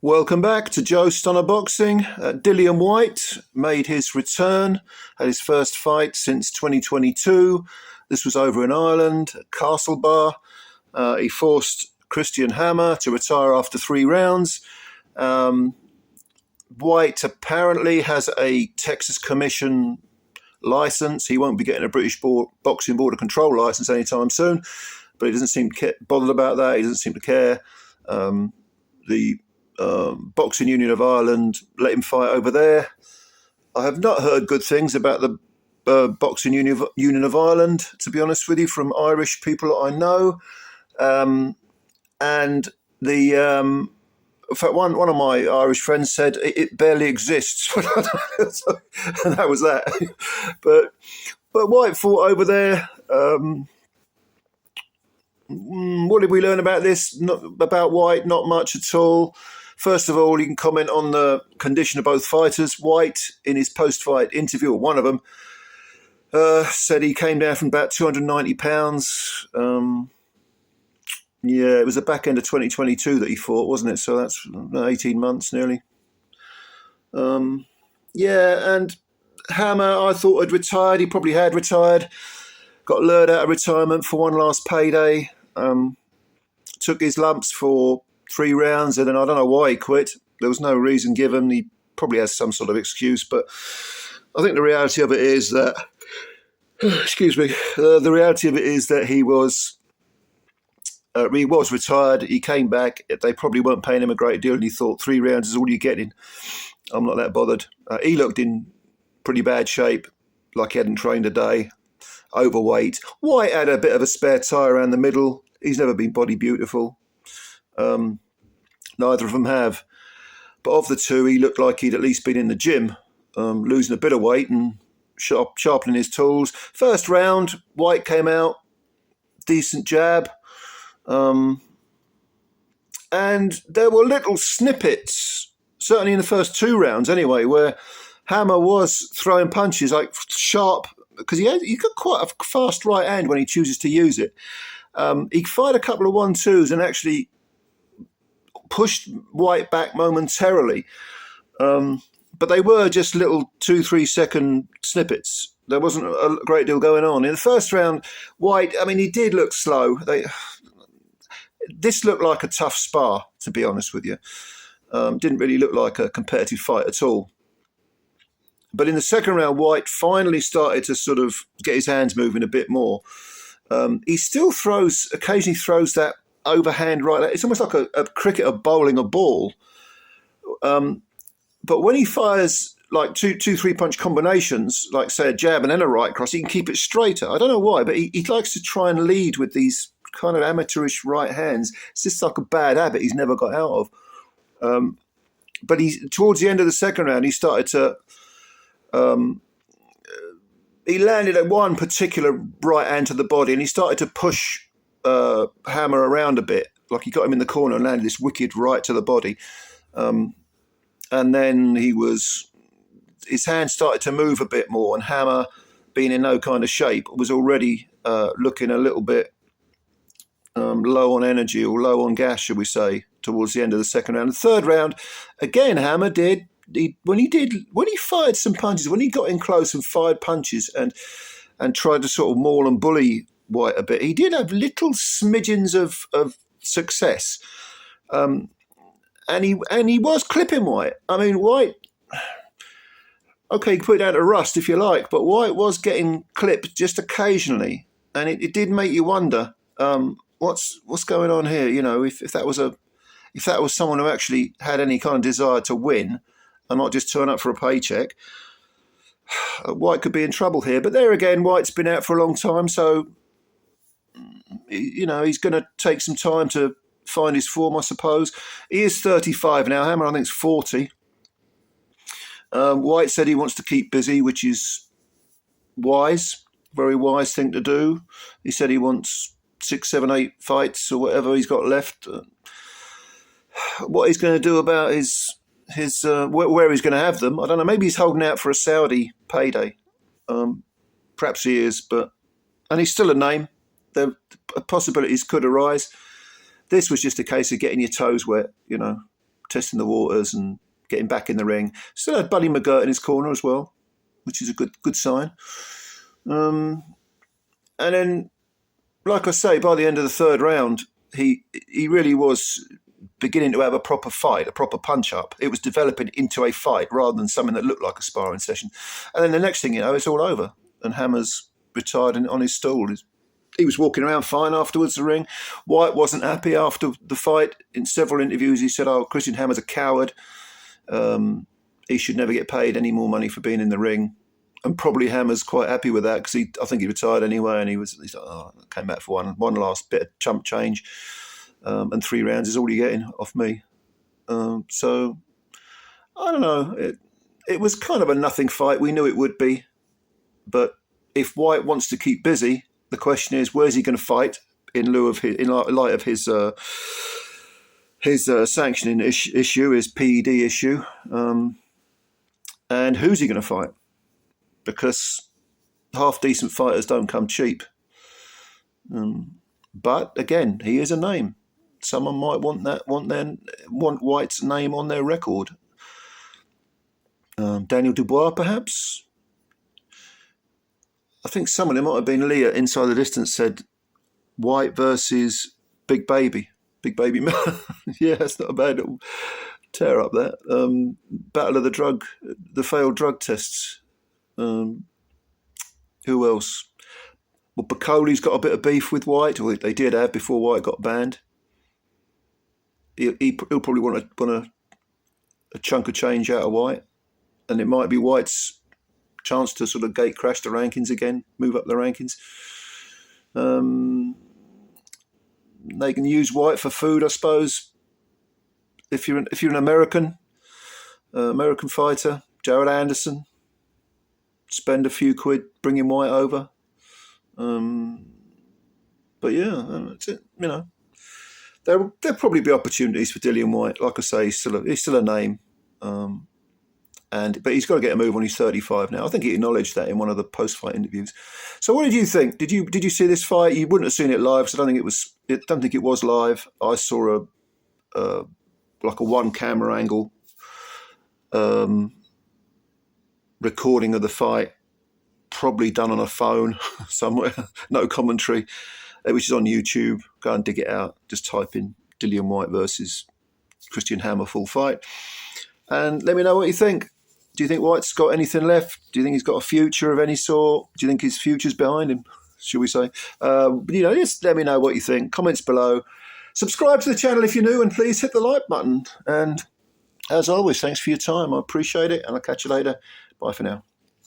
Welcome back to Joe Stunner Boxing. Dillian Whyte made his return, had his first fight since 2022. This was over in Ireland, at Castlebar. He forced Christian Hammer to retire after 3 rounds. Whyte apparently has a Texas Commission license. He won't be getting a British Boxing Board of Control license anytime soon, but he doesn't seem bothered about that. He doesn't seem to care. The Boxing Union of Ireland let him fight over there. I have not heard good things about the Boxing Union of Ireland, to be honest with you, from Irish people that I know. And in fact, one of my Irish friends said it barely exists. And that was that. But Whyte fought over there. What did we learn about this? About Whyte? Not much at all. First of all, you can comment on the condition of both fighters. Whyte, in his post-fight interview, or one of them, said he came down from about 290 pounds. Yeah, it was the back end of 2022 that he fought, wasn't it? So that's 18 months nearly. Yeah, and Hammer, I thought had retired. He probably had retired. Got lured out of retirement for one last payday. Took his lumps for 3 rounds, and then I don't know why he quit. There was no reason given. He probably has some sort of excuse, but I think the reality of it is that, excuse me, the reality of it is that he was retired. He came back. They probably weren't paying him a great deal, and he thought 3 rounds is all you're getting. I'm not that bothered. He looked in pretty bad shape, like he hadn't trained a day. Overweight. Whyte had a bit of a spare tyre around the middle. He's never been body beautiful. Neither of them have. But of the two, he looked like he'd at least been in the gym, losing a bit of weight and sharpening his tools. First round, Whyte came out, decent jab. And there were little snippets, certainly in the first 2 rounds anyway, where Hammer was throwing punches like sharp, because he's got quite a fast right hand when he chooses to use it. He fired a couple of 1-2s and actually pushed Whyte back momentarily. But they were just little 2-3 second snippets. There wasn't a great deal going on. In the first round, Whyte, I mean, he did look slow. This looked like a tough spar, to be honest with you. Didn't really look like a competitive fight at all. But in the second round, Whyte finally started to sort of get his hands moving a bit more. He still occasionally throws that overhand right. It's almost like a cricketer bowling a ball. But when he fires like two 3-punch combinations, like say a jab and then a right cross, he can keep it straighter. I don't know why, but he likes to try and lead with these kind of amateurish right hands. It's just like a bad habit he's never got out of. But towards the end of the second round, he started to... he landed at one particular right hand to the body, and he started to push Hammer around a bit, like he got him in the corner and landed this wicked right to the body. And then his hand started to move a bit more, and Hammer, being in no kind of shape, was already looking a little bit low on energy, or low on gas, should we say, towards the end of the second round. The third round, again, Hammer did. When he fired some punches, when he got in close and fired punches and tried to sort of maul and bully Whyte a bit, he did have little smidgens of success, and he was clipping Whyte. I mean, Whyte, okay, you can put it down to rust if you like, but Whyte was getting clipped just occasionally, and it did make you wonder what's going on here. You know, if that was someone who actually had any kind of desire to win and not just turn up for a paycheck, Whyte could be in trouble here. But there again, Whyte's been out for a long time, so you know he's going to take some time to find his form, I suppose. He is 35 now. Hammer, I think, is 40. Whyte said he wants to keep busy, which is wise, very wise thing to do. He said he wants 6, 7, 8 fights or whatever he's got left. What he's going to do about his where he's going to have them, I don't know. Maybe he's holding out for a Saudi payday. Perhaps he is, and he's still a name. The possibilities could arise. This was just a case of getting your toes wet, you know, testing the waters and getting back in the ring. Still had Buddy McGirt in his corner as well, which is a good sign. And then, like I say, by the end of the third round, he really was beginning to have a proper fight, a proper punch-up. It was developing into a fight rather than something that looked like a sparring session. And then the next thing you know, it's all over. And Hammer's retired on his stool. He was walking around fine afterwards, the ring. Whyte wasn't happy after the fight. In several interviews, he said, Christian Hammer's a coward. He should never get paid any more money for being in the ring. And probably Hammer's quite happy with that because I think he retired anyway, and he's like, I came back for one last bit of chump change, and 3 rounds is all you're getting off me. So I don't know. It was kind of a nothing fight. We knew it would be, but if Whyte wants to keep busy, the question is, where's he going to fight in light of his sanctioning issue, his PED issue, and who's he going to fight? Because half-decent fighters don't come cheap. But again, he is a name. Someone might want Whyte's name on their record. Daniel Dubois, perhaps. I think someone, it might have been Leah, Inside the Distance, said Whyte versus Big Baby. Big Baby Man. Yeah, that's not a bad little tear up there. Battle of the failed drug tests. Who else? Well, Bacoli's got a bit of beef with Whyte, or they did have before Whyte got banned. He'll probably want a chunk of change out of Whyte, and it might be Whyte's chance to sort of gate crash the rankings again, move up the rankings. They can use Whyte for food, I suppose. If you're an American fighter, Jared Anderson. Spend a few quid bringing Whyte over, but yeah, that's it. You know, there'll probably be opportunities for Dillian Whyte. Like I say, he's still a name, but he's got to get a move on. He's 35 now. I think he acknowledged that in one of the post-fight interviews. So, what did you think? Did you see this fight? You wouldn't have seen it live, so I don't think it was live. I saw a one camera angle. Recording of the fight, probably done on a phone somewhere, no commentary, which is on YouTube. Go and dig it out. Just type in Dillian Whyte versus Christian Hammer full fight, and let me know what you think. Do you think Whyte's got anything left? Do you think he's got a future of any sort? Do you think his future's behind him, should we say? Just let me know what you think. Comments below. Subscribe to the channel if you're new, and please hit the like button. And as always, thanks for your time. I appreciate it, and I'll catch you later. Bye for now.